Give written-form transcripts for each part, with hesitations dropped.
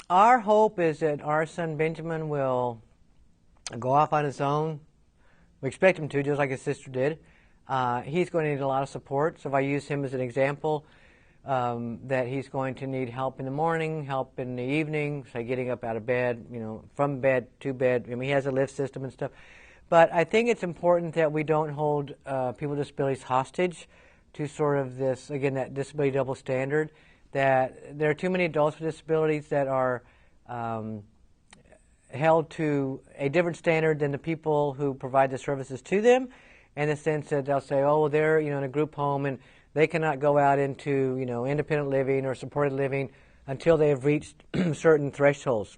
Our hope is that our son Benjamin will go off on his own. We expect him to, just like his sister did. He's going to need a lot of support. So if I use him as an example, that he's going to need help in the morning, help in the evening, say getting up out of bed, from bed to bed. I mean, he has a lift system and stuff. But I think it's important that we don't hold people with disabilities hostage to sort of this, again, that disability double standard, that there are too many adults with disabilities that are held to a different standard than the people who provide the services to them, in the sense that they'll say, oh, they're in a group home and they cannot go out into independent living or supported living until they have reached certain thresholds.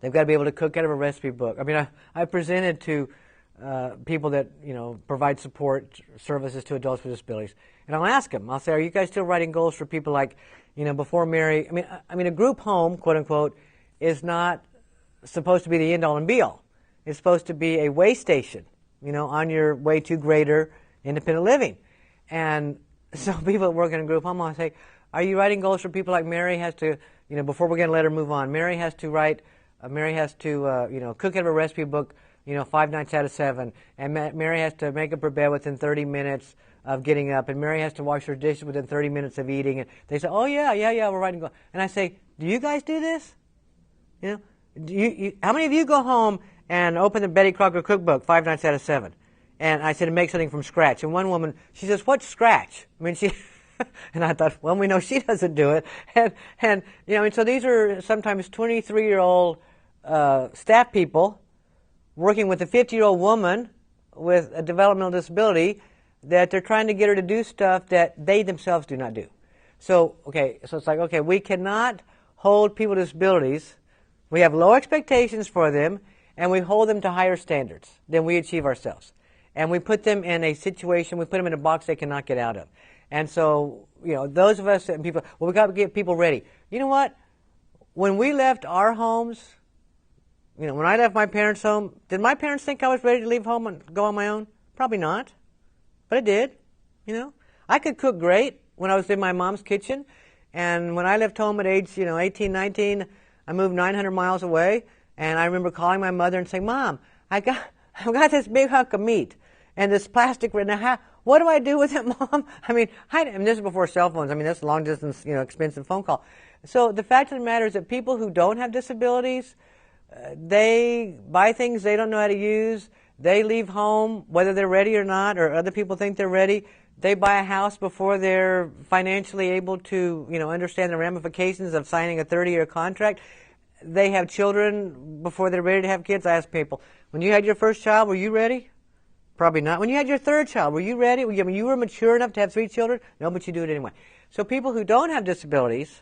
They've got to be able to cook out of a recipe book. I mean, I presented to people that provide support services to adults with disabilities, and I'll ask them. I'll say, "Are you guys still writing goals for people like, before Mary?" I mean, a group home, quote unquote, is not supposed to be the end all and be all. It's supposed to be a way station, on your way to greater independent living. And so people that work in a group home, I'll say, "Are you writing goals for people like Mary has to, before we're going to let her move on? Mary has to write." Mary has to, cook out of a recipe book, 5 nights out of 7. And Mary has to make up her bed within 30 minutes of getting up. And Mary has to wash her dishes within 30 minutes of eating. And they say, oh, yeah, we're writing goals. And I say, do you guys do this? How many of you go home and open the Betty Crocker cookbook 5 nights out of 7? And I said, make something from scratch. And one woman, she says, what's scratch? I mean, she... And I thought, well, we know she doesn't do it. And so these are sometimes 23-year-old staff people working with a 50-year-old woman with a developmental disability that they're trying to get her to do stuff that they themselves do not do. So it's like, okay, we cannot hold people with disabilities. We have low expectations for them, and we hold them to higher standards than we achieve ourselves. And we put them in a situation, we put them in a box they cannot get out of. And so, those of us and people, well, we got to get people ready. You know what? When we left our homes, when I left my parents' home, did my parents think I was ready to leave home and go on my own? Probably not. But I did, I could cook great when I was in my mom's kitchen. And when I left home at age, 18, 19, I moved 900 miles away. And I remember calling my mother and saying, Mom, I've got this big hunk of meat and this plastic right now. What do I do with it, Mom? I mean, this is before cell phones. I mean, that's a long distance, expensive phone call. So the fact of the matter is that people who don't have disabilities, they buy things they don't know how to use. They leave home, whether they're ready or not, or other people think they're ready. They buy a house before they're financially able to, understand the ramifications of signing a 30-year contract. They have children before they're ready to have kids. I ask people, when you had your first child, were you ready? Probably not. When you had your third child, were you ready? I mean, you were mature enough to have 3 children? No, but you do it anyway. So people who don't have disabilities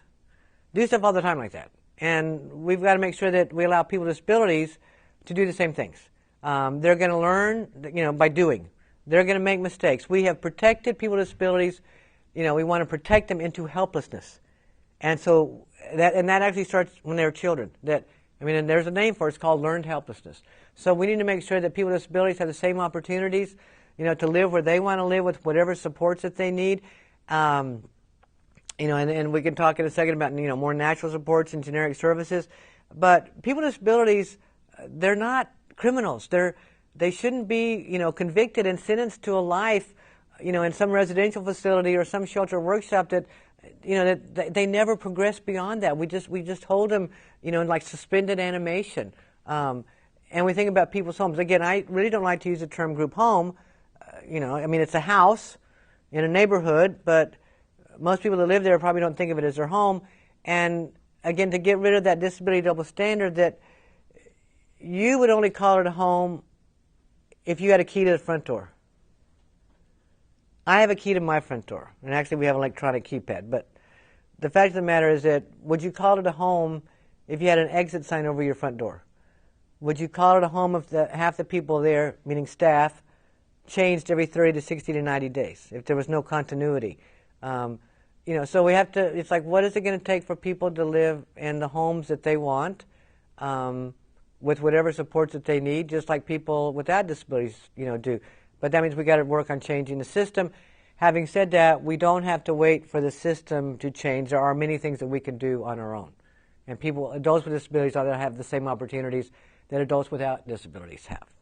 do stuff all the time like that. And we've got to make sure that we allow people with disabilities to do the same things. They're going to learn, by doing. They're going to make mistakes. We have protected people with disabilities. We want to protect them into helplessness. And so that actually starts when they're children. And there's a name for it. It's called learned helplessness. So we need to make sure that people with disabilities have the same opportunities, to live where they want to live with whatever supports that they need. And we can talk in a second about, more natural supports and generic services. But people with disabilities, they're not criminals. They shouldn't be, convicted and sentenced to a life, in some residential facility or some shelter workshop that, that they never progress beyond that. We just hold them, in like suspended animation. And we think about people's homes. Again, I really don't like to use the term group home. It's a house in a neighborhood, but most people that live there probably don't think of it as their home. And again, to get rid of that disability double standard, that you would only call it a home if you had a key to the front door. I have a key to my front door, and actually we have an electronic keypad. But the fact of the matter is that, would you call it a home if you had an exit sign over your front door? Would you call it a home if half the people there, meaning staff, changed every 30 to 60 to 90 days, if there was no continuity? So we have to, it's like, what is it going to take for people to live in the homes that they want, with whatever supports that they need, just like people without disabilities, do. But that means we got to work on changing the system. Having said that, we don't have to wait for the system to change. There are many things that we can do on our own. And adults with disabilities ought to have the same opportunities that adults without disabilities have.